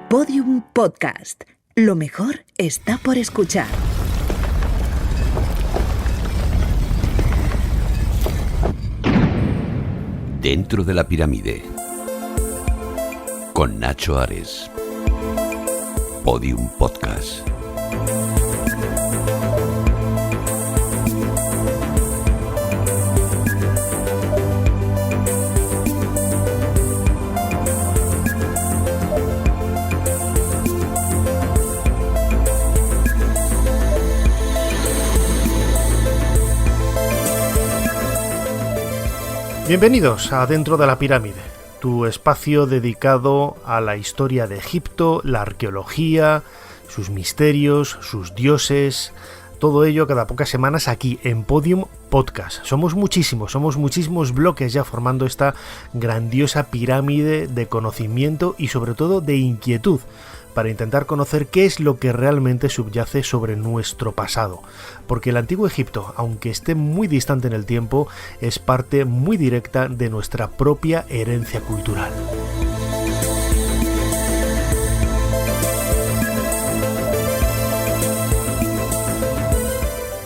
Podium Podcast. Lo mejor está por escuchar. Dentro de la pirámide, con Nacho Ares. Podium Podcast. Bienvenidos a Dentro de la Pirámide, tu espacio dedicado a la historia de Egipto, la arqueología, sus misterios, sus dioses, todo ello cada pocas semanas aquí en Podium Podcast. Somos muchísimos bloques ya formando esta grandiosa pirámide de conocimiento y sobre todo de inquietud, para intentar conocer qué es lo que realmente subyace sobre nuestro pasado. Porque el antiguo Egipto, aunque esté muy distante en el tiempo, es parte muy directa de nuestra propia herencia cultural.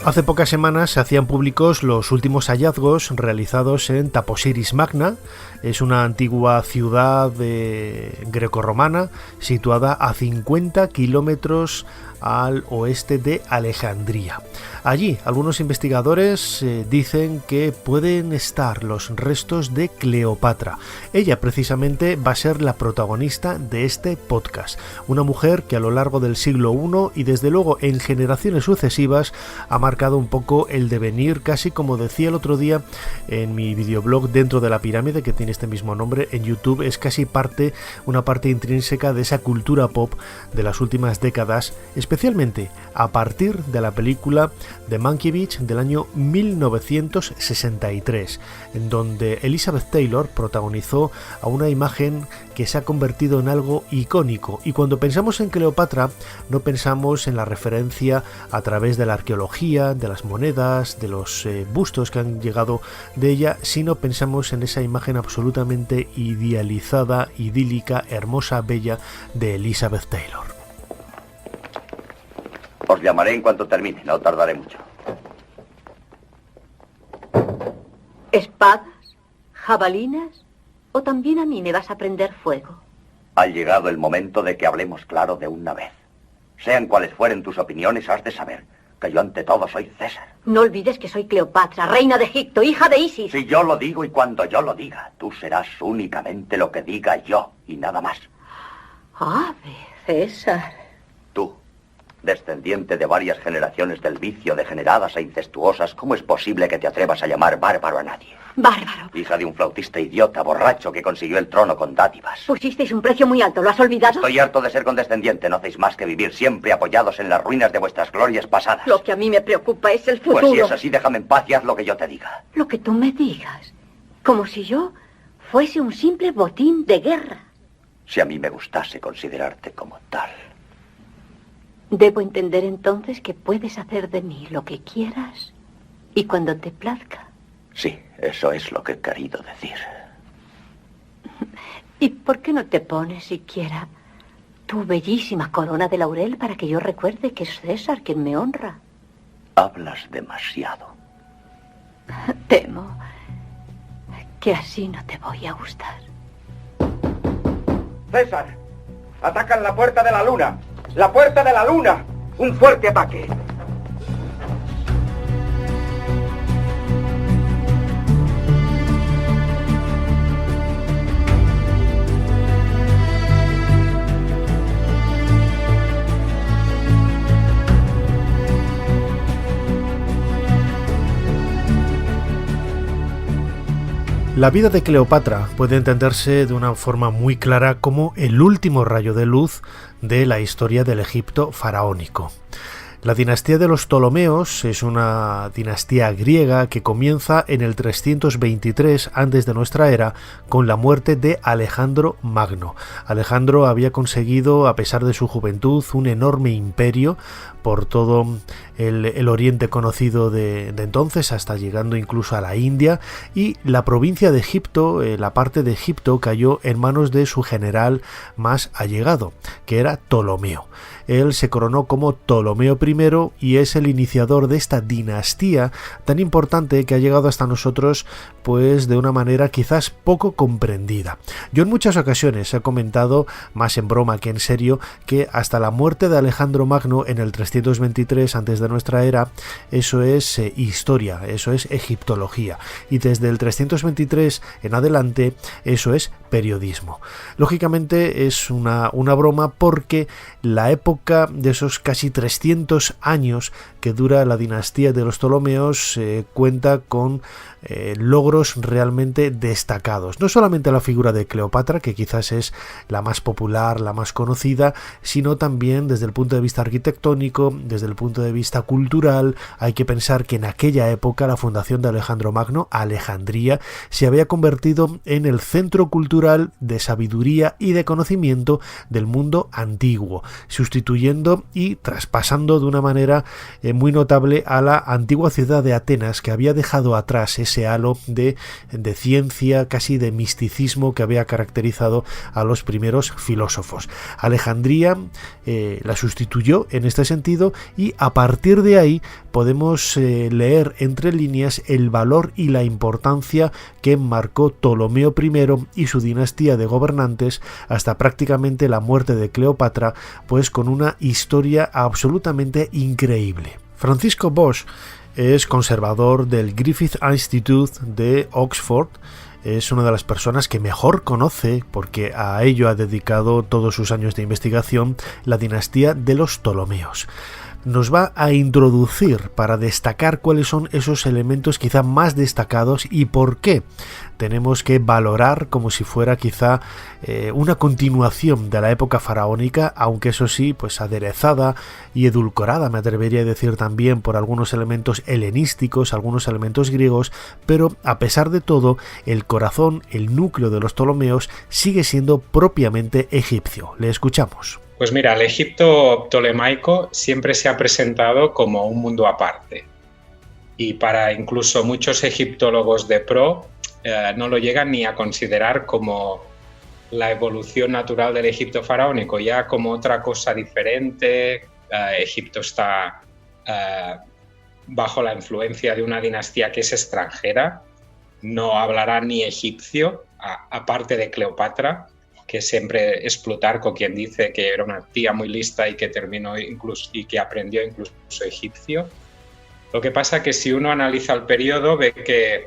Hace pocas semanas se hacían públicos los últimos hallazgos realizados en Taposiris Magna. Es una antigua ciudad grecorromana situada a 50 kilómetros al oeste de Alejandría. Allí, algunos investigadores dicen que pueden estar los restos de Cleopatra. Ella precisamente va a ser la protagonista de este podcast. Una mujer que a lo largo del siglo I y desde luego en generaciones sucesivas ha marcado un poco el devenir, casi como decía el otro día en mi videoblog Dentro de la Pirámide, que tiene este mismo nombre en YouTube. Es casi una parte intrínseca de esa cultura pop de las últimas décadas, especialmente a partir de la película The Mankiewicz del año 1963, en donde Elizabeth Taylor protagonizó a una imagen que se ha convertido en algo icónico. Y cuando pensamos en Cleopatra, no pensamos en la referencia a través de la arqueología, de las monedas, de los bustos que han llegado de ella, sino pensamos en esa imagen absolutamente idealizada, idílica, hermosa, bella de Elizabeth Taylor. Os llamaré en cuanto termine, no tardaré mucho. ¿Espadas? ¿Jabalinas? ¿O también a mí me vas a prender fuego? Ha llegado el momento de que hablemos claro de una vez. Sean cuales fueren tus opiniones, has de saber que yo ante todo soy César. No olvides que soy Cleopatra, reina de Egipto, hija de Isis. Si yo lo digo y cuando yo lo diga, tú serás únicamente lo que diga yo y nada más. Ave, César. Tú, descendiente de varias generaciones del vicio, degeneradas e incestuosas, ¿cómo es posible que te atrevas a llamar bárbaro a nadie? Bárbaro. Hija de un flautista idiota, borracho, que consiguió el trono con dádivas. Pusisteis un precio muy alto, ¿lo has olvidado? Estoy harto de ser condescendiente, no hacéis más que vivir siempre apoyados en las ruinas de vuestras glorias pasadas. Lo que a mí me preocupa es el futuro. Pues si es así, déjame en paz y haz lo que yo te diga. Lo que tú me digas. Como si yo fuese un simple botín de guerra. Si a mí me gustase considerarte como tal. Debo entender entonces que puedes hacer de mí lo que quieras y cuando te plazca. Sí, eso es lo que he querido decir. ¿Y por qué no te pones siquiera tu bellísima corona de laurel para que yo recuerde que es César quien me honra? Hablas demasiado. Temo que así no te voy a gustar. César, atacan la puerta de la luna. ¡La puerta de la luna! ¡Un fuerte ataque! La vida de Cleopatra puede entenderse de una forma muy clara como el último rayo de luz de la historia del Egipto faraónico. La dinastía de los Ptolomeos es una dinastía griega que comienza en el 323 antes de nuestra era con la muerte de Alejandro Magno. Alejandro había conseguido, a pesar de su juventud, un enorme imperio por todo el oriente conocido de entonces, hasta llegando incluso a la India, y la provincia de Egipto, la parte de Egipto, cayó en manos de su general más allegado, que era Ptolomeo. Él se coronó como Ptolomeo I y es el iniciador de esta dinastía tan importante que ha llegado hasta nosotros pues de una manera quizás poco comprendida. Yo en muchas ocasiones he comentado, más en broma que en serio, que hasta la muerte de Alejandro Magno en el 323 antes de nuestra era, eso es historia, eso es egiptología, y desde el 323 en adelante eso es periodismo. Lógicamente es una broma porque la época de esos casi 300 años que dura la dinastía de los Ptolomeos cuenta con logros realmente destacados. No solamente la figura de Cleopatra, que quizás es la más popular, la más conocida, sino también desde el punto de vista arquitectónico, desde el punto de vista cultural. Hay que pensar que en aquella época la fundación de Alejandro Magno, Alejandría, se había convertido en el centro cultural de sabiduría y de conocimiento del mundo antiguo, sustituyendo y traspasando de una manera muy notable a la antigua ciudad de Atenas, que había dejado atrás ese halo de ciencia, casi de misticismo que había caracterizado a los primeros filósofos. Alejandría la sustituyó en este sentido, y a partir de ahí podemos leer entre líneas el valor y la importancia que marcó Ptolomeo I y su dinastía de gobernantes hasta prácticamente la muerte de Cleopatra, pues con una historia absolutamente increíble. Francisco Bosch es conservador del Griffith Institute de Oxford. Es una de las personas que mejor conoce, porque a ello ha dedicado todos sus años de investigación, la dinastía de los Ptolomeos. Nos va a introducir para destacar cuáles son esos elementos quizá más destacados y por qué tenemos que valorar como si fuera quizá una continuación de la época faraónica, aunque eso sí, pues aderezada y edulcorada, me atrevería a decir también, por algunos elementos helenísticos, algunos elementos griegos, pero a pesar de todo, el corazón, el núcleo de los Ptolomeos sigue siendo propiamente egipcio. Le escuchamos. Pues mira, el Egipto ptolemaico siempre se ha presentado como un mundo aparte, y para incluso muchos egiptólogos de pro no lo llegan ni a considerar como la evolución natural del Egipto faraónico, ya como otra cosa diferente. Egipto está bajo la influencia de una dinastía que es extranjera, no hablará ni egipcio, aparte de Cleopatra, que siempre es Plutarco quien dice que era una tía muy lista y que terminó incluso y que aprendió incluso egipcio. Lo que pasa es que si uno analiza el periodo ve que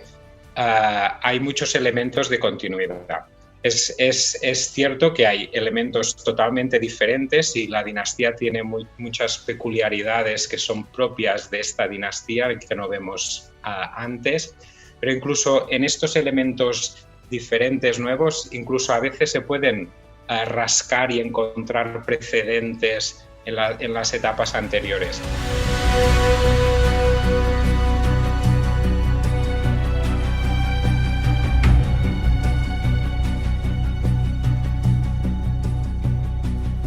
hay muchos elementos de continuidad. Es cierto que hay elementos totalmente diferentes y la dinastía tiene muchas peculiaridades que son propias de esta dinastía que no vemos antes, pero incluso en estos elementos diferentes, nuevos, incluso a veces se pueden rascar y encontrar precedentes en las etapas anteriores.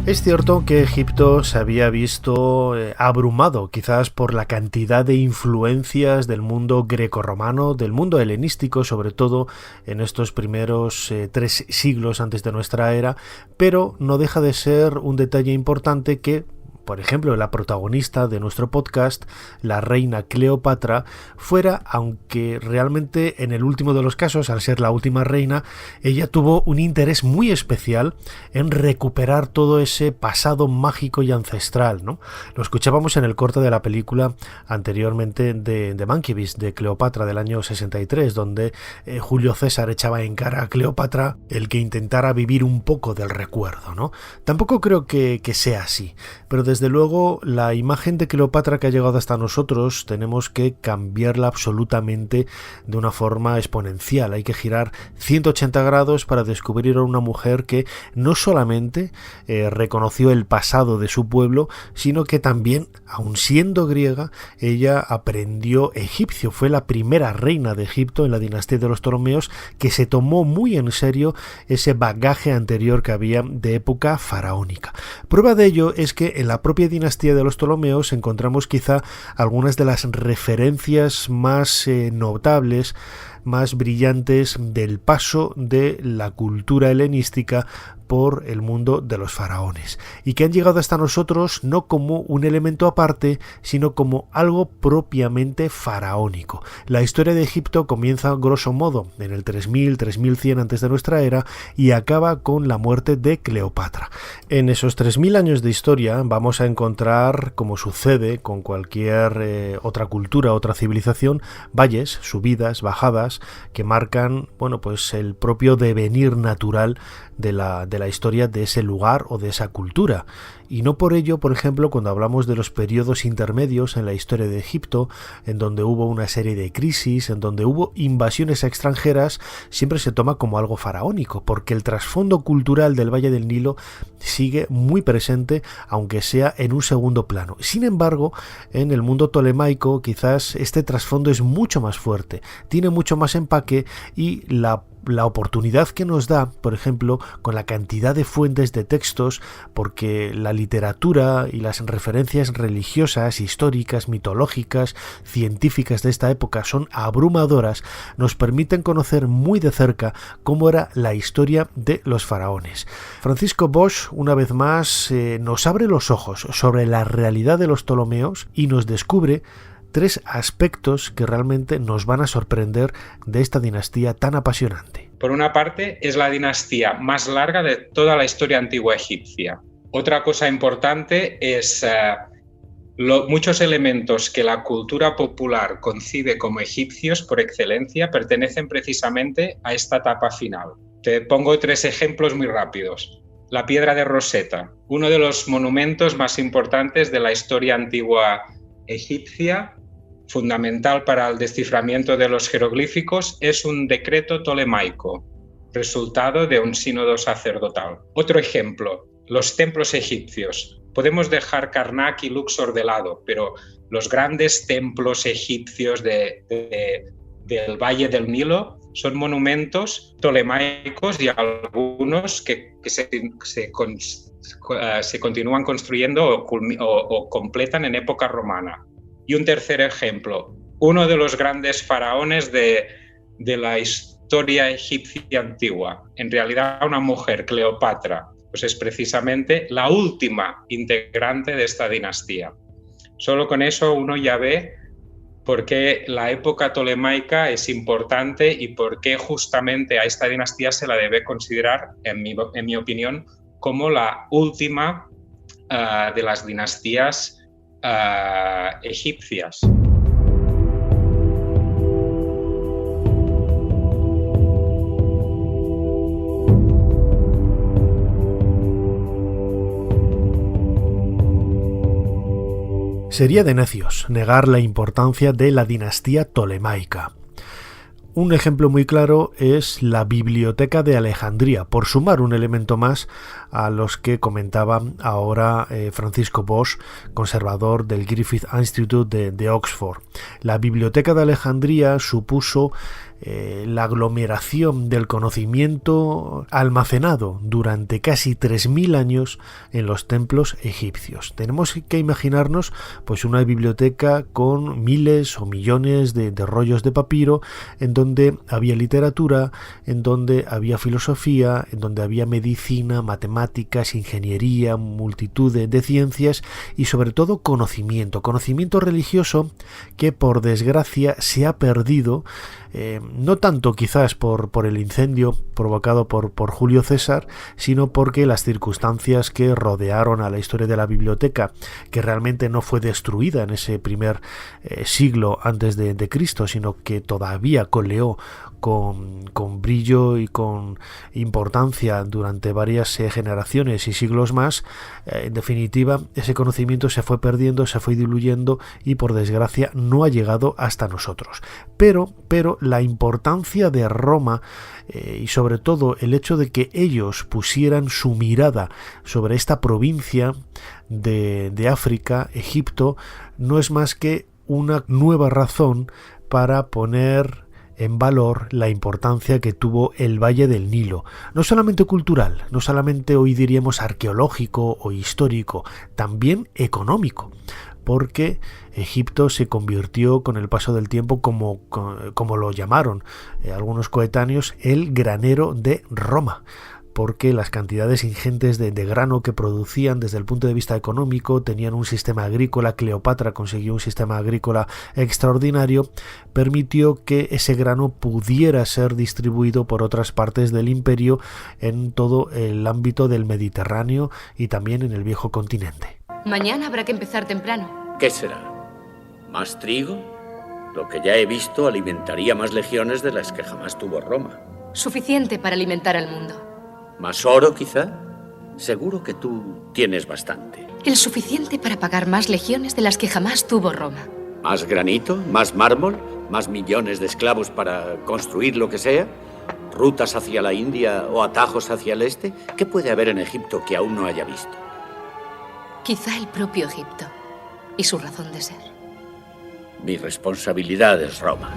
Es cierto que Egipto se había visto abrumado quizás por la cantidad de influencias del mundo grecorromano, del mundo helenístico, sobre todo en estos primeros 3 siglos antes de nuestra era, pero no deja de ser un detalle importante que, por ejemplo, la protagonista de nuestro podcast, la reina Cleopatra, fuera, aunque realmente en el último de los casos, al ser la última reina, ella tuvo un interés muy especial en recuperar todo ese pasado mágico y ancestral, ¿no? Lo escuchábamos en el corto de la película anteriormente de Mankiewicz, de Cleopatra, del año 63, donde Julio César echaba en cara a Cleopatra el que intentara vivir un poco del recuerdo, ¿no? Tampoco creo que sea así, pero desde desde luego, la imagen de Cleopatra que ha llegado hasta nosotros tenemos que cambiarla absolutamente de una forma exponencial. Hay que girar 180 grados para descubrir a una mujer que no solamente reconoció el pasado de su pueblo, sino que también, aun siendo griega, ella aprendió egipcio. Fue la primera reina de Egipto en la dinastía de los Ptolomeos que se tomó muy en serio ese bagaje anterior que había de época faraónica. Prueba de ello es que en la propia dinastía de los Ptolomeos encontramos quizá algunas de las referencias más notables, más brillantes del paso de la cultura helenística por el mundo de los faraones, y que han llegado hasta nosotros no como un elemento aparte, sino como algo propiamente faraónico. La historia de Egipto comienza grosso modo en el 3000-3100 antes de nuestra era y acaba con la muerte de Cleopatra. En esos 3000 años de historia vamos a encontrar, como sucede con cualquier otra cultura, otra civilización, valles, subidas, bajadas que marcan, bueno, pues el propio devenir natural de la historia de ese lugar o de esa cultura. Y no por ello, por ejemplo, cuando hablamos de los periodos intermedios en la historia de Egipto, en donde hubo una serie de crisis, en donde hubo invasiones extranjeras, siempre se toma como algo faraónico, porque el trasfondo cultural del Valle del Nilo sigue muy presente, aunque sea en un segundo plano. Sin embargo, en el mundo tolemaico quizás este trasfondo es mucho más fuerte, tiene mucho más empaque, y la oportunidad que nos da, por ejemplo, con la cantidad de fuentes de textos, porque la literatura y las referencias religiosas, históricas, mitológicas, científicas de esta época son abrumadoras, nos permiten conocer muy de cerca cómo era la historia de los faraones. Francisco Bosch, una vez más, nos abre los ojos sobre la realidad de los Ptolomeos y nos descubre 3 aspectos que realmente nos van a sorprender de esta dinastía tan apasionante. Por una parte, es la dinastía más larga de toda la historia antigua egipcia. Otra cosa importante es muchos elementos que la cultura popular concibe como egipcios por excelencia pertenecen precisamente a esta etapa final. Te pongo 3 ejemplos muy rápidos. La piedra de Rosetta, uno de los monumentos más importantes de la historia antigua egipcia, fundamental para el desciframiento de los jeroglíficos, es un decreto tolemaico, resultado de un sínodo sacerdotal. Otro ejemplo, los templos egipcios. Podemos dejar Karnak y Luxor de lado, pero los grandes templos egipcios del Valle del Nilo son monumentos tolemaicos, y algunos que se continúan construyendo o completan en época romana. Y un tercer ejemplo, uno de los grandes faraones de la historia egipcia antigua, en realidad una mujer, Cleopatra, pues es precisamente la última integrante de esta dinastía. Solo con eso uno ya ve por qué la época tolemaica es importante y por qué justamente a esta dinastía se la debe considerar, en mi opinión, como la última de las dinastías egipcias. Sería de necios negar la importancia de la dinastía tolemaica. Un ejemplo muy claro es la Biblioteca de Alejandría, por sumar un elemento más a los que comentaba ahora Francisco Bosch, conservador del Griffith Institute de Oxford. La Biblioteca de Alejandría supuso la aglomeración del conocimiento almacenado durante casi 3000 años en los templos egipcios. Tenemos que imaginarnos pues una biblioteca con miles o millones de rollos de papiro, en donde había literatura, en donde había filosofía, en donde había medicina, matemáticas, ingeniería, multitud de ciencias y sobre todo conocimiento religioso que por desgracia se ha perdido, no tanto quizás por el incendio provocado por Julio César, sino porque las circunstancias que rodearon a la historia de la biblioteca, que realmente no fue destruida en ese primer siglo antes de Cristo, sino que todavía coleó con brillo y con importancia durante varias generaciones y siglos más, en definitiva, ese conocimiento se fue perdiendo, se fue diluyendo y por desgracia no ha llegado hasta nosotros. Pero la importancia de Roma y sobre todo el hecho de que ellos pusieran su mirada sobre esta provincia de África, Egipto, no es más que una nueva razón para poner en valor la importancia que tuvo el Valle del Nilo, no solamente cultural, no solamente hoy diríamos arqueológico o histórico, también económico, porque Egipto se convirtió con el paso del tiempo, como lo llamaron algunos coetáneos, el granero de Roma, porque las cantidades ingentes de grano que producían desde el punto de vista económico, tenían un sistema agrícola, Cleopatra consiguió un sistema agrícola extraordinario, permitió que ese grano pudiera ser distribuido por otras partes del imperio en todo el ámbito del Mediterráneo y también en el viejo continente. Mañana habrá que empezar temprano. ¿Qué será? ¿Más trigo? Lo que ya he visto alimentaría más legiones de las que jamás tuvo Roma. Suficiente para alimentar al mundo. ¿Más oro, quizá? Seguro que tú tienes bastante. El suficiente para pagar más legiones de las que jamás tuvo Roma. ¿Más granito? ¿Más mármol? ¿Más millones de esclavos para construir lo que sea? ¿Rutas hacia la India o atajos hacia el este? ¿Qué puede haber en Egipto que aún no haya visto? Quizá el propio Egipto y su razón de ser. Mi responsabilidad es Roma.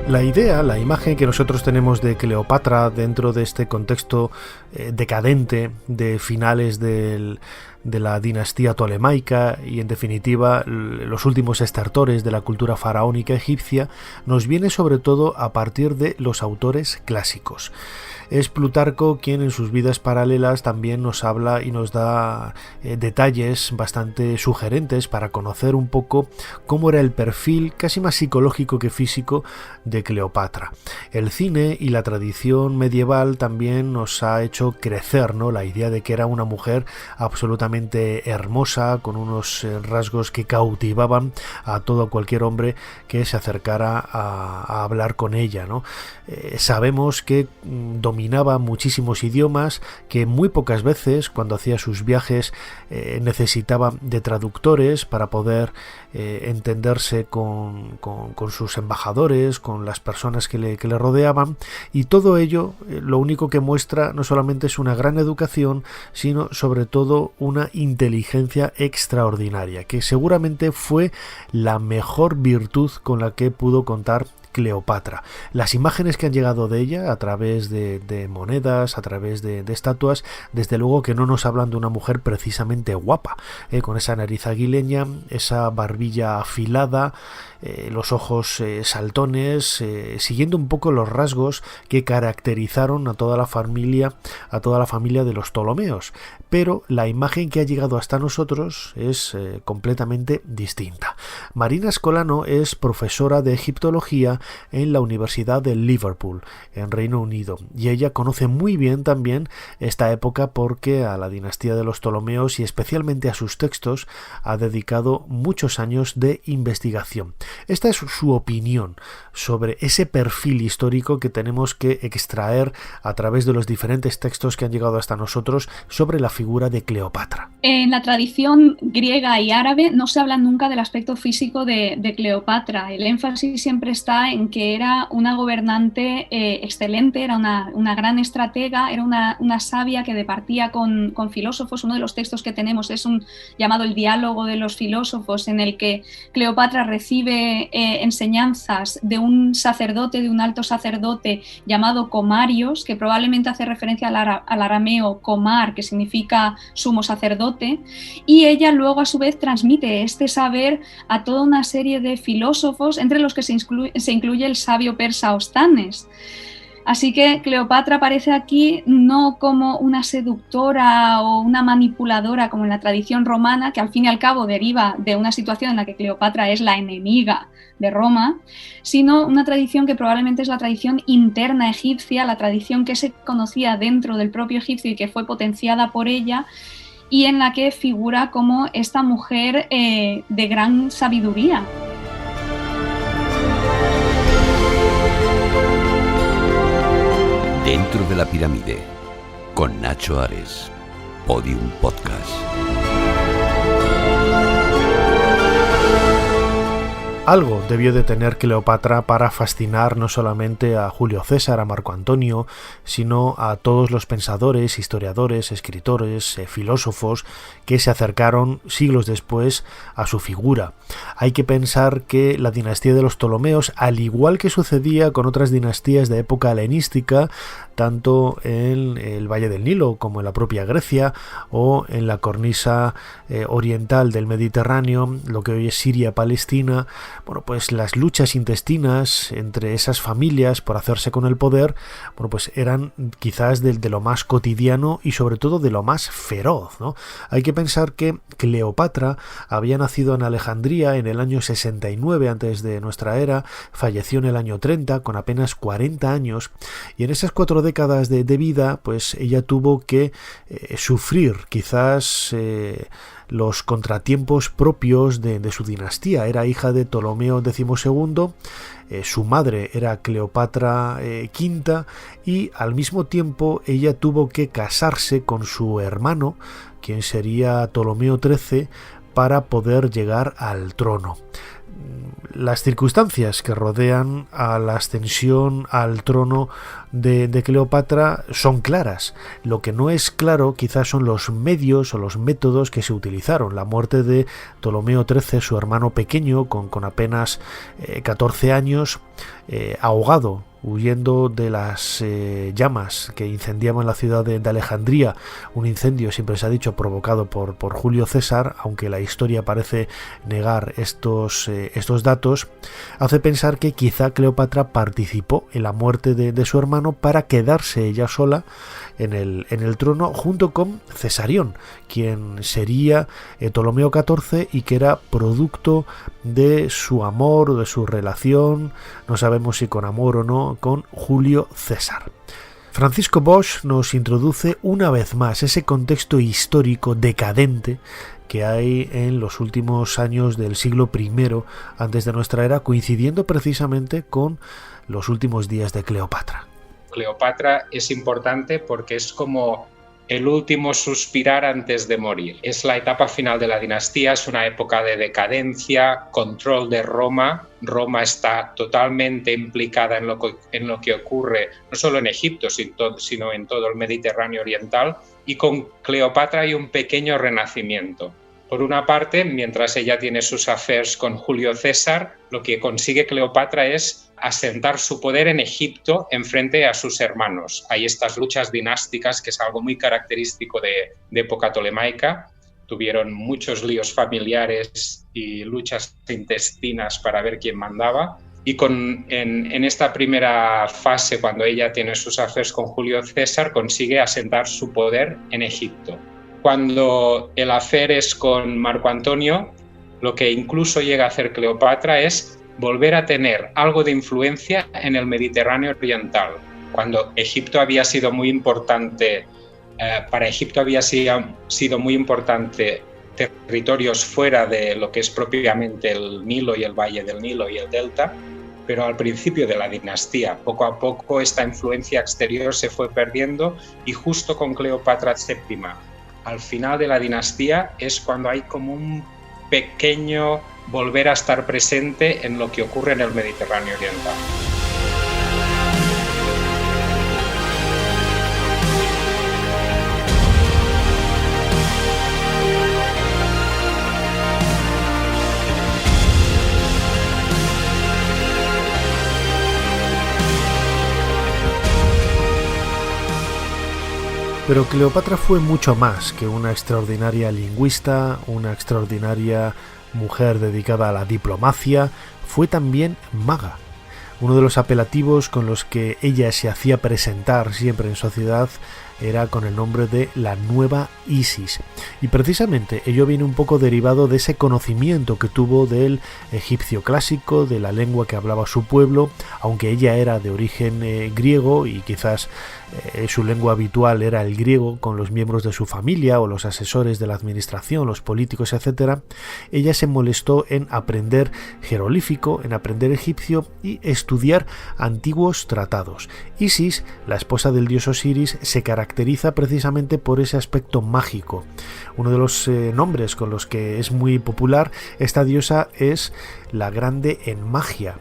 La imagen que nosotros tenemos de Cleopatra dentro de este contexto decadente de finales de la dinastía tolemaica y en definitiva los últimos estertores de la cultura faraónica egipcia, nos viene sobre todo a partir de los autores clásicos. Es Plutarco quien en sus vidas paralelas también nos habla y nos da detalles bastante sugerentes para conocer un poco cómo era el perfil casi más psicológico que físico de Cleopatra. El cine y la tradición medieval también nos ha hecho crecer, ¿no?, la idea de que era una mujer absolutamente hermosa, con unos rasgos que cautivaban a todo cualquier hombre que se acercara a hablar con ella, ¿no? Sabemos que dominaba muchísimos idiomas, que muy pocas veces cuando hacía sus viajes necesitaba de traductores para poder entenderse con sus embajadores, con las personas que le rodeaban, y todo ello lo único que muestra no solamente es una gran educación, sino sobre todo una inteligencia extraordinaria, que seguramente fue la mejor virtud con la que pudo contar Cleopatra. Las imágenes que han llegado de ella a través de monedas, a través de estatuas, desde luego que no nos hablan de una mujer precisamente guapa, con esa nariz aguileña, esa barbilla afilada, los ojos saltones, siguiendo un poco los rasgos que caracterizaron a toda la familia de los Ptolomeos, pero la imagen que ha llegado hasta nosotros es completamente distinta. Marina Escolano es profesora de egiptología en la Universidad de Liverpool, en Reino Unido, y ella conoce muy bien también esta época porque a la dinastía de los Ptolomeos y especialmente a sus textos ha dedicado muchos años de investigación. Esta es su opinión sobre ese perfil histórico que tenemos que extraer a través de los diferentes textos que han llegado hasta nosotros sobre la figura de Cleopatra. En la tradición griega y árabe no se habla nunca del aspecto físico de Cleopatra. El énfasis siempre está en que era una gobernante excelente, era una gran estratega, era una sabia que departía con filósofos. Uno de los textos que tenemos es un llamado el Diálogo de los Filósofos, en el que Cleopatra recibe enseñanzas de un sacerdote, de un alto sacerdote llamado Comarios, que probablemente hace referencia al arameo Comar, que significa sumo sacerdote, y ella luego a su vez transmite este saber a toda una serie de filósofos, entre los que se incluye el sabio persa Ostanes. Así que Cleopatra aparece aquí no como una seductora o una manipuladora como en la tradición romana, que al fin y al cabo deriva de una situación en la que Cleopatra es la enemiga de Roma, sino una tradición que probablemente es la tradición interna egipcia, la tradición que se conocía dentro del propio egipcio y que fue potenciada por ella, y en la que figura como esta mujer de gran sabiduría. Dentro de la pirámide, con Nacho Ares, Podium Podcast. Algo debió de tener Cleopatra para fascinar no solamente a Julio César, a Marco Antonio, sino a todos los pensadores, historiadores, escritores, filósofos que se acercaron siglos después a su figura. Hay que pensar que la dinastía de los Ptolomeos, al igual que sucedía con otras dinastías de época helenística, tanto en el Valle del Nilo como en la propia Grecia o en la cornisa oriental del Mediterráneo, lo que hoy es Siria, Palestina, bueno, pues las luchas intestinas entre esas familias por hacerse con el poder, bueno, pues eran quizás de lo más cotidiano y sobre todo de lo más feroz, ¿no? Hay que pensar que Cleopatra había nacido en Alejandría en el año 69 antes de nuestra era, falleció en el año 30 con apenas 40 años, y en esas 4 décadas de vida, pues ella tuvo que sufrir quizás los contratiempos propios de su dinastía. Era hija de Ptolomeo XII, su madre era Cleopatra V, y al mismo tiempo ella tuvo que casarse con su hermano, quien sería Ptolomeo XIII, para poder llegar al trono. Las circunstancias que rodean a la ascensión al trono de Cleopatra son claras. Lo que no es claro quizás son los medios o los métodos que se utilizaron. La muerte de Ptolomeo XIII, su hermano pequeño, con apenas 14 años, ahogado, huyendo de las llamas que incendiaban la ciudad de Alejandría, un incendio, siempre se ha dicho, provocado por Julio César, aunque la historia parece negar estos datos, hace pensar que quizá Cleopatra participó en la muerte de su hermano para quedarse ella sola en el trono junto con Cesarión, quien sería Ptolomeo XIV y que era producto de su amor, de su relación, no sabemos si con amor o no, con Julio César. Francisco Bosch nos introduce una vez más ese contexto histórico decadente que hay en los últimos años del siglo I antes de nuestra era, coincidiendo precisamente con los últimos días de Cleopatra. Cleopatra es importante porque es como el último suspirar antes de morir. Es la etapa final de la dinastía, es una época de decadencia, control de Roma. Roma está totalmente implicada en lo que ocurre no solo en Egipto, sino en todo el Mediterráneo oriental. Y con Cleopatra hay un pequeño renacimiento. Por una parte, mientras ella tiene sus affairs con Julio César, lo que consigue Cleopatra es asentar su poder en Egipto en frente a sus hermanos. Hay estas luchas dinásticas, que es algo muy característico de época tolemaica. Tuvieron muchos líos familiares y luchas intestinas para ver quién mandaba. Y en esta primera fase, cuando ella tiene sus affairs con Julio César, consigue asentar su poder en Egipto. Cuando el affair es con Marco Antonio, lo que incluso llega a hacer Cleopatra es volver a tener algo de influencia en el Mediterráneo oriental. Cuando Egipto había sido muy importante, para Egipto había sido muy importante territorios fuera de lo que es propiamente el Nilo y el Valle del Nilo y el Delta, pero al principio de la dinastía, poco a poco esta influencia exterior se fue perdiendo, y justo con Cleopatra VII, al final de la dinastía, es cuando hay como un pequeño volver a estar presente en lo que ocurre en el Mediterráneo oriental. Pero Cleopatra fue mucho más que una extraordinaria lingüista, una extraordinaria mujer dedicada a la diplomacia, fue también maga. Uno de los apelativos con los que ella se hacía presentar siempre en sociedad era con el nombre de la nueva Isis. Y precisamente ello viene un poco derivado de ese conocimiento que tuvo del egipcio clásico, de la lengua que hablaba su pueblo, aunque ella era de origen griego y quizás su lengua habitual era el griego con los miembros de su familia o los asesores de la administración, los políticos, etc. Ella se molestó en aprender jeroglífico, en aprender egipcio y estudiar antiguos tratados. Isis, la esposa del dios Osiris, se caracteriza precisamente por ese aspecto mágico. Uno de los nombres con los que es muy popular esta diosa es la Grande en Magia.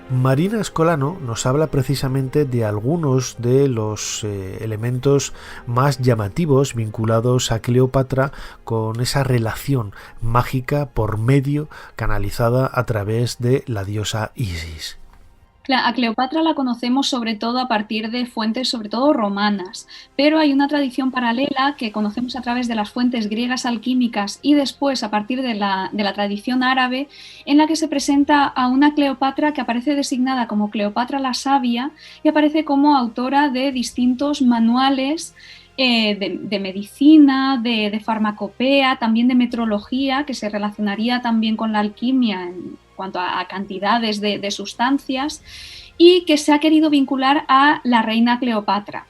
Marina Escolano nos habla precisamente de algunos de los elementos más llamativos vinculados a Cleopatra, con esa relación mágica por medio canalizada a través de la diosa Isis. A Cleopatra la conocemos sobre todo a partir de fuentes, sobre todo romanas, pero hay una tradición paralela que conocemos a través de las fuentes griegas alquímicas y después a partir de la tradición árabe, en la que se presenta a una Cleopatra que aparece designada como Cleopatra la Sabia y aparece como autora de distintos manuales de medicina, de farmacopea, también de metrología, que se relacionaría también con la alquimia en cuanto a cantidades de sustancias, y que se ha querido vincular a la reina Cleopatra.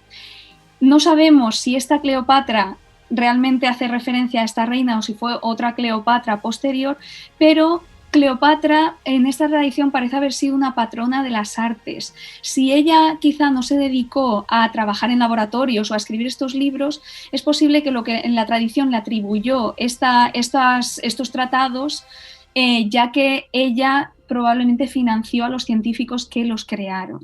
No sabemos si esta Cleopatra realmente hace referencia a esta reina o si fue otra Cleopatra posterior, pero Cleopatra en esta tradición parece haber sido una patrona de las artes. Si ella quizá no se dedicó a trabajar en laboratorios o a escribir estos libros, es posible que lo que en la tradición le atribuyó estos tratados, ya que ella probablemente financió a los científicos que los crearon.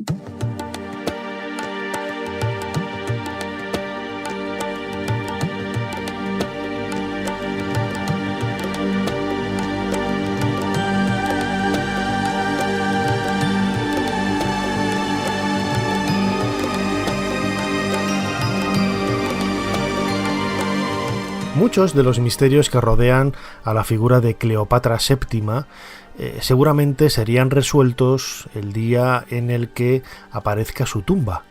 Muchos de los misterios que rodean a la figura de Cleopatra VII seguramente serían resueltos el día en el que aparezca su tumba.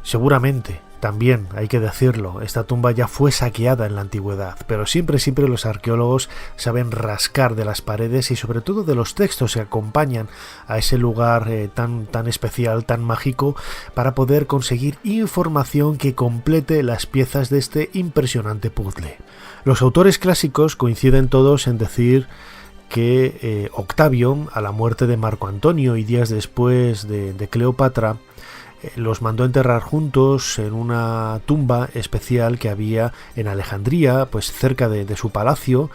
Seguramente, también hay que decirlo, esta tumba ya fue saqueada en la antigüedad, pero siempre los arqueólogos saben rascar de las paredes y sobre todo de los textos que acompañan a ese lugar tan especial, tan mágico, para poder conseguir información que complete las piezas de este impresionante puzzle. Los autores clásicos coinciden todos en decir que Octavio, a la muerte de Marco Antonio y días después de Cleopatra, los mandó enterrar juntos en una tumba especial que había en Alejandría, pues cerca de su palacio,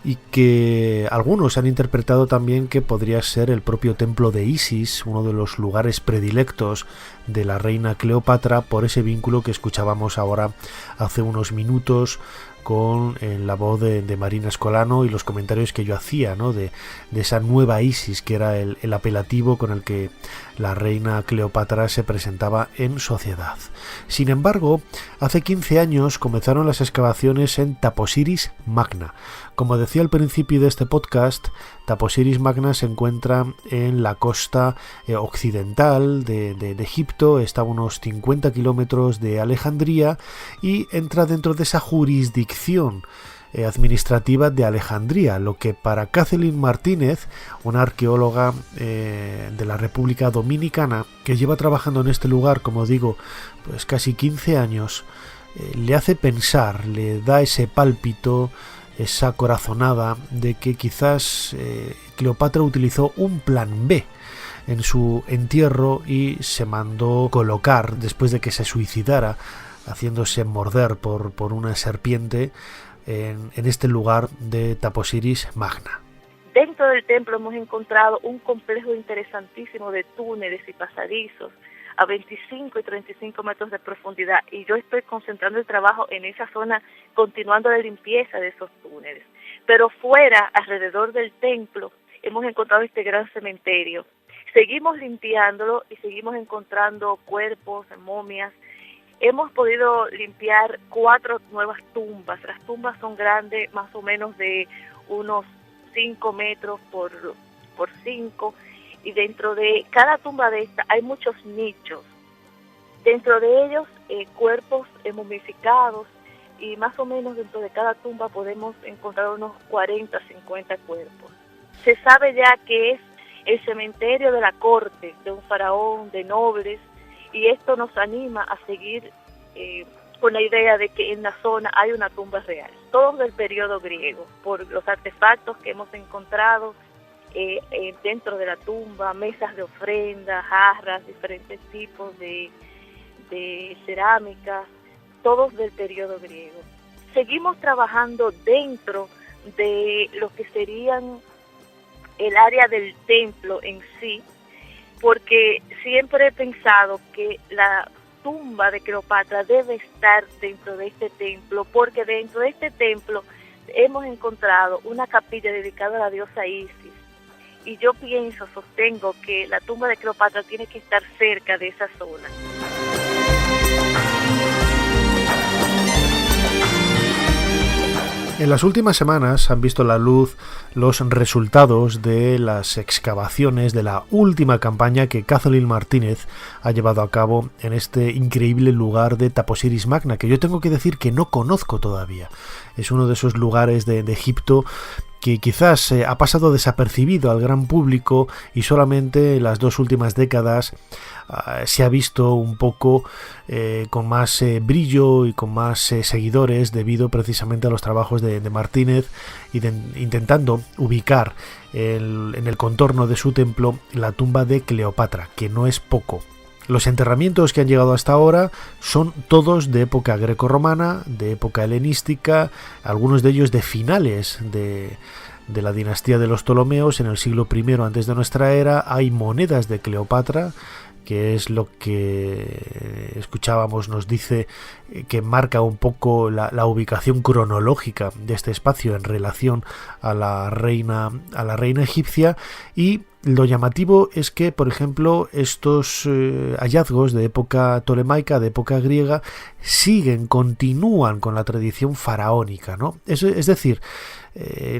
y que algunos han interpretado también que podría ser el propio templo de Isis, uno de los lugares predilectos de la reina Cleopatra, por ese vínculo que escuchábamos ahora hace unos minutos con la voz de Marina Escolano y los comentarios que yo hacía, ¿no? de esa nueva Isis, que era el apelativo con el que la reina Cleopatra se presentaba en sociedad. Sin embargo, hace 15 años comenzaron las excavaciones en Taposiris Magna. Como decía al principio de este podcast, Taposiris Magna se encuentra en la costa occidental de Egipto, está a unos 50 kilómetros de Alejandría y entra dentro de esa jurisdicción administrativa de Alejandría, lo que para Kathleen Martínez, una arqueóloga de la República Dominicana que lleva trabajando en este lugar, como digo, pues casi 15 años, le hace pensar, le da ese pálpito, esa corazonada de que quizás Cleopatra utilizó un plan B en su entierro y se mandó colocar, después de que se suicidara haciéndose morder por una serpiente, en este lugar de Taposiris Magna. Dentro del templo hemos encontrado un complejo interesantísimo de túneles y pasadizos a 25 y 35 metros de profundidad, y yo estoy concentrando el trabajo en esa zona, continuando la limpieza de esos túneles. Pero fuera, alrededor del templo, hemos encontrado este gran cementerio. Seguimos limpiándolo y seguimos encontrando cuerpos, momias. Hemos podido limpiar 4 nuevas tumbas. Las tumbas son grandes, más o menos de unos 5 metros por 5, y dentro de cada tumba de esta hay muchos nichos. Dentro de ellos cuerpos momificados, y más o menos dentro de cada tumba podemos encontrar unos 40, 50 cuerpos. Se sabe ya que es el cementerio de la corte de un faraón, de nobles, y esto nos anima a seguir con la idea de que en la zona hay una tumba real. Todos del periodo griego, por los artefactos que hemos encontrado dentro de la tumba, mesas de ofrenda, jarras, diferentes tipos de cerámica, todos del periodo griego. Seguimos trabajando dentro de lo que serían el área del templo en sí, porque siempre he pensado que la tumba de Cleopatra debe estar dentro de este templo, porque dentro de este templo hemos encontrado una capilla dedicada a la diosa Isis, y yo sostengo que la tumba de Cleopatra tiene que estar cerca de esa zona. En las últimas semanas han visto la luz los resultados de las excavaciones de la última campaña que Kathleen Martínez ha llevado a cabo en este increíble lugar de Taposiris Magna, que yo tengo que decir que no conozco todavía. Es uno de esos lugares de Egipto que quizás ha pasado desapercibido al gran público, y solamente en las 2 últimas décadas se ha visto un poco con más brillo y con más seguidores, debido precisamente a los trabajos de Martínez, intentando ubicar en el contorno de su templo la tumba de Cleopatra, que no es poco. Los enterramientos que han llegado hasta ahora son todos de época grecorromana, de época helenística, algunos de ellos de finales de la dinastía de los Ptolomeos en el siglo I antes de nuestra era. Hay monedas de Cleopatra, que es lo que escuchábamos, nos dice que marca un poco la ubicación cronológica de este espacio en relación a la reina egipcia. Y lo llamativo es que, por ejemplo, estos hallazgos de época tolemaica, de época griega, continúan con la tradición faraónica, ¿no? Es decir,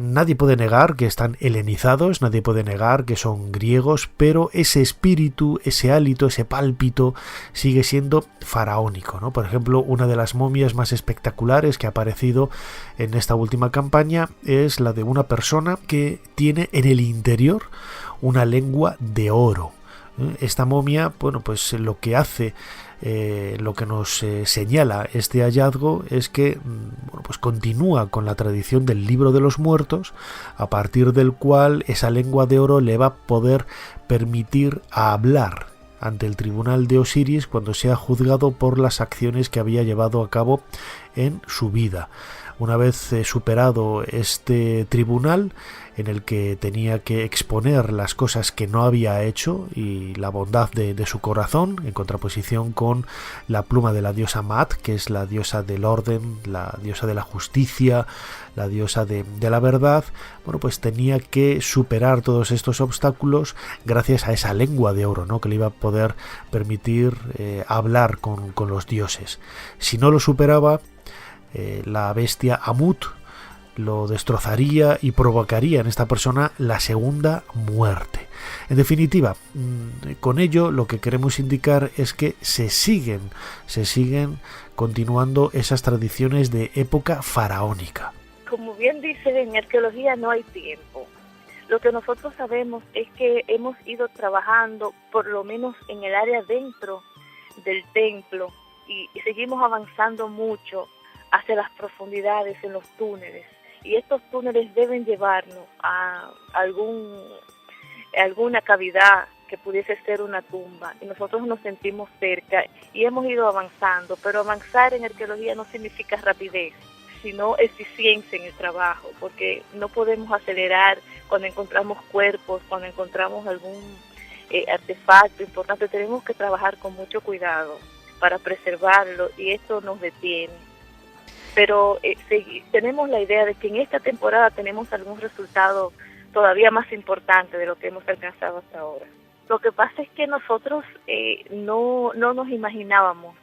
nadie puede negar que están helenizados, nadie puede negar que son griegos, pero ese espíritu, ese hálito, ese pálpito sigue siendo faraónico, ¿no? Por ejemplo, una de las momias más espectaculares que ha aparecido en esta última campaña es la de una persona que tiene en el interior una lengua de oro. Esta momia, bueno, pues lo que hace, lo que nos señala este hallazgo es que, bueno, pues continúa con la tradición del libro de los muertos, a partir del cual esa lengua de oro le va a poder permitir hablar ante el tribunal de Osiris cuando sea juzgado por las acciones que había llevado a cabo en su vida. Una vez superado este tribunal, en el que tenía que exponer las cosas que no había hecho y la bondad de su corazón, en contraposición con la pluma de la diosa Maat, que es la diosa del orden, la diosa de la justicia, la diosa de la verdad, bueno, pues tenía que superar todos estos obstáculos gracias a esa lengua de oro, ¿no?, que le iba a poder permitir hablar con los dioses. Si no lo superaba, la bestia Amut lo destrozaría y provocaría en esta persona la segunda muerte. En definitiva, con ello lo que queremos indicar es que se siguen continuando esas tradiciones de época faraónica. Como bien dicen, en arqueología no hay tiempo. Lo que nosotros sabemos es que hemos ido trabajando, por lo menos en el área dentro del templo, y seguimos avanzando mucho hacia las profundidades en los túneles. Y estos túneles deben llevarnos a alguna cavidad que pudiese ser una tumba. Y nosotros nos sentimos cerca y hemos ido avanzando. Pero avanzar en arqueología no significa rapidez, sino eficiencia en el trabajo, porque no podemos acelerar cuando encontramos cuerpos, cuando encontramos algún artefacto importante. Tenemos que trabajar con mucho cuidado para preservarlo, y esto nos detiene. Pero tenemos la idea de que en esta temporada tenemos algún resultado todavía más importante de lo que hemos alcanzado hasta ahora. Lo que pasa es que nosotros no nos imaginábamos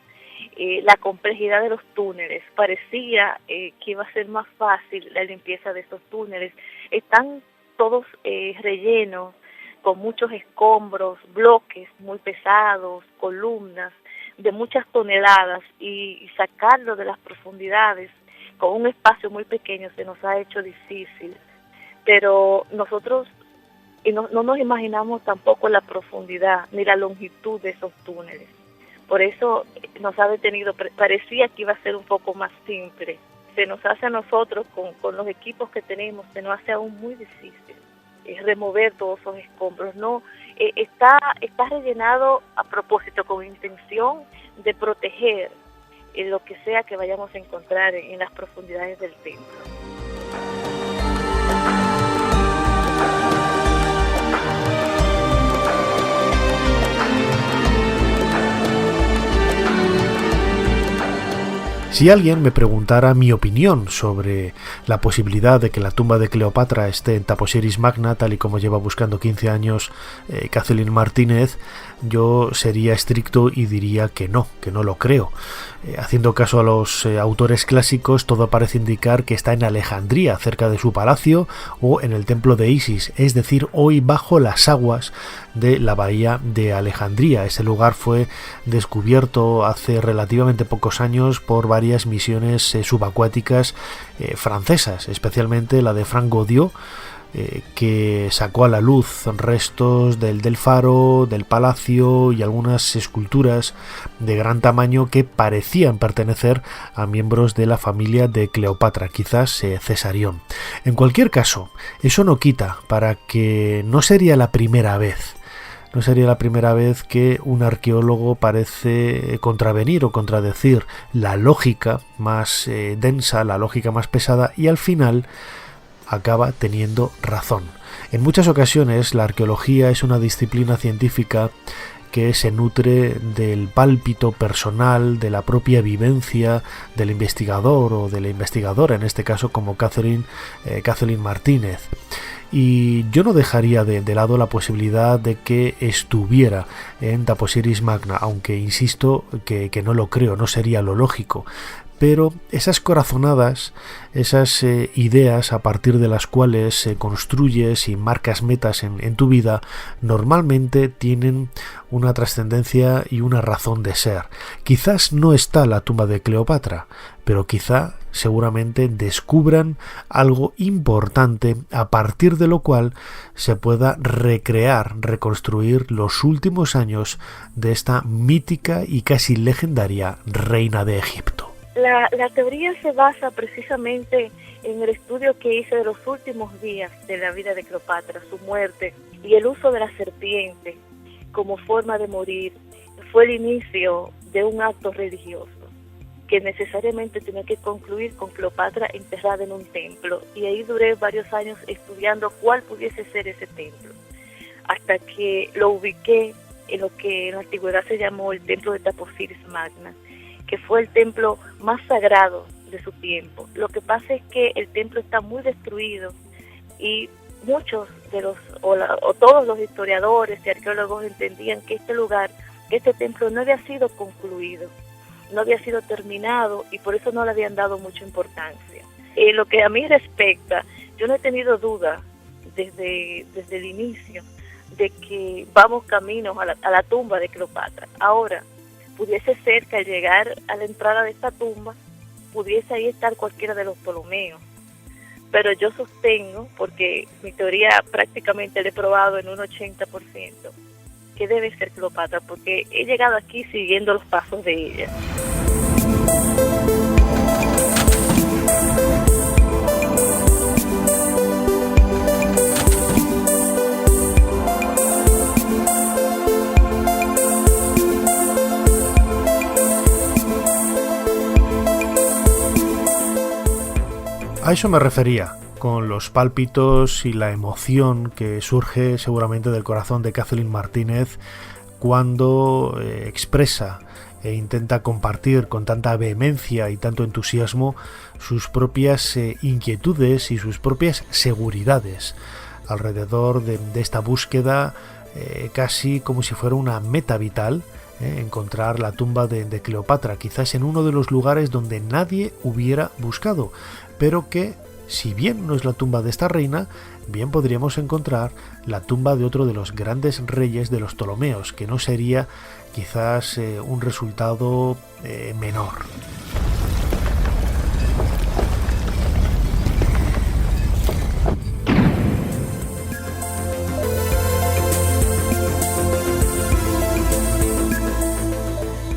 la complejidad de los túneles. Parecía que iba a ser más fácil la limpieza de estos túneles. Están todos rellenos con muchos escombros, bloques muy pesados, columnas de muchas toneladas, y sacarlo de las profundidades con un espacio muy pequeño se nos ha hecho difícil. Pero nosotros no nos imaginamos tampoco la profundidad ni la longitud de esos túneles. Por eso nos ha detenido. Parecía que iba a ser un poco más simple. Se nos hace a nosotros, con los equipos que tenemos, se nos hace aún muy difícil remover todos esos escombros. No, está rellenado a propósito, con intención de proteger lo que sea que vayamos a encontrar en las profundidades del templo. Si alguien me preguntara mi opinión sobre la posibilidad de que la tumba de Cleopatra esté en Taposiris Magna, tal y como lleva buscando 15 años Kathleen Martínez, yo sería estricto y diría que no lo creo. Haciendo caso a los autores clásicos, todo parece indicar que está en Alejandría, cerca de su palacio, o en el templo de Isis, es decir, hoy bajo las aguas de la bahía de Alejandría. Ese lugar fue descubierto hace relativamente pocos años por varias misiones subacuáticas francesas, especialmente la de Franck Godiot, que sacó a la luz restos del faro, del palacio y algunas esculturas de gran tamaño que parecían pertenecer a miembros de la familia de Cleopatra, quizás Cesarión. En cualquier caso, eso no quita para que no sería la primera vez. No sería la primera vez que un arqueólogo parece contravenir o contradecir la lógica más densa, la lógica más pesada, y al final acaba teniendo razón. En muchas ocasiones la arqueología es una disciplina científica que se nutre del pálpito personal, de la propia vivencia del investigador o de la investigadora, en este caso como Kathleen Martínez. Y yo no dejaría de lado la posibilidad de que estuviera en Taposiris Magna, aunque insisto que no lo creo, no sería lo lógico. Pero esas corazonadas, esas ideas a partir de las cuales construyes y marcas metas en tu vida, normalmente tienen una trascendencia y una razón de ser. Quizás no está la tumba de Cleopatra, pero quizá seguramente descubran algo importante a partir de lo cual se pueda reconstruir los últimos años de esta mítica y casi legendaria reina de Egipto. La teoría se basa precisamente en el estudio que hice de los últimos días de la vida de Cleopatra, su muerte y el uso de la serpiente como forma de morir. Fue el inicio de un acto religioso que necesariamente tenía que concluir con Cleopatra enterrada en un templo, y ahí duré varios años estudiando cuál pudiese ser ese templo, hasta que lo ubiqué en lo que en la antigüedad se llamó el templo de Taposiris Magna, que fue el templo más sagrado de su tiempo. Lo que pasa es que el templo está muy destruido, y muchos de todos los historiadores y arqueólogos entendían que este templo no había sido concluido, no había sido terminado, y por eso no le habían dado mucha importancia. Lo que a mí respecta, yo no he tenido duda desde el inicio de que vamos caminos a la tumba de Cleopatra. Ahora, pudiese ser que al llegar a la entrada de esta tumba, pudiese ahí estar cualquiera de los Ptolomeos. Pero yo sostengo, porque mi teoría prácticamente la he probado en un 80%, que debe ser Cleopatra, porque he llegado aquí siguiendo los pasos de ella. A eso me refería, con los pálpitos y la emoción que surge seguramente del corazón de Kathleen Martínez cuando expresa e intenta compartir con tanta vehemencia y tanto entusiasmo sus propias inquietudes y sus propias seguridades alrededor de esta búsqueda, casi como si fuera una meta vital, encontrar la tumba de Cleopatra, quizás en uno de los lugares donde nadie hubiera buscado, pero que si bien no es la tumba de esta reina, bien podríamos encontrar la tumba de otro de los grandes reyes de los Ptolomeos, que no sería quizás un resultado menor.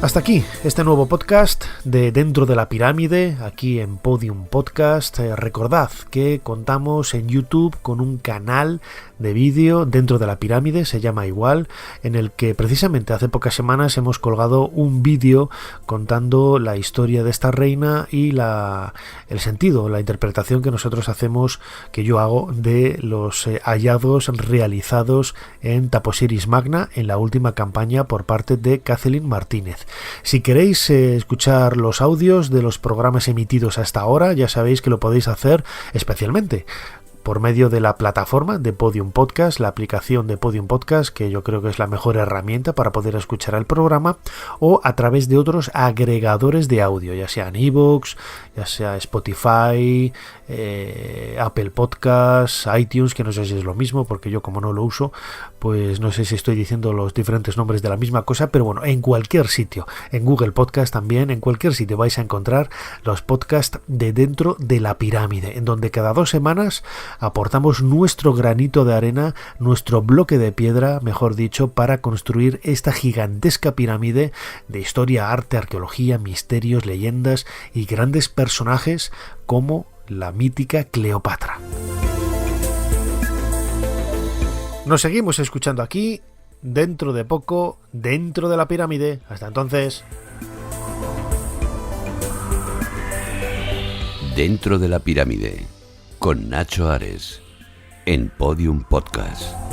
Hasta aquí este nuevo podcast de Dentro de la Pirámide, aquí en Podium Podcast. Recordad que contamos en YouTube con un canal de vídeo Dentro de la Pirámide, se llama igual, en el que precisamente hace pocas semanas hemos colgado un vídeo contando la historia de esta reina y el sentido, la interpretación que nosotros hacemos, que yo hago, de los hallazgos realizados en Taposiris Magna en la última campaña por parte de Kathleen Martínez. Si queréis escuchar los audios de los programas emitidos hasta ahora, ya sabéis que lo podéis hacer especialmente por medio de la plataforma de Podium Podcast, la aplicación de Podium Podcast, que yo creo que es la mejor herramienta para poder escuchar el programa, o a través de otros agregadores de audio, ya sean iVoox, ya sea Spotify, Apple Podcasts, iTunes, que no sé si es lo mismo, porque yo como no lo uso, pues no sé si estoy diciendo los diferentes nombres de la misma cosa, pero bueno, en cualquier sitio, en Google Podcast también, en cualquier sitio vais a encontrar los podcasts de Dentro de la Pirámide, en donde cada 2 semanas aportamos nuestro granito de arena, nuestro bloque de piedra, mejor dicho, para construir esta gigantesca pirámide de historia, arte, arqueología, misterios, leyendas y grandes personajes como la mítica Cleopatra. Nos seguimos escuchando aquí, dentro de poco, Dentro de la Pirámide. Hasta entonces. Dentro de la Pirámide, con Nacho Ares, en Podium Podcast.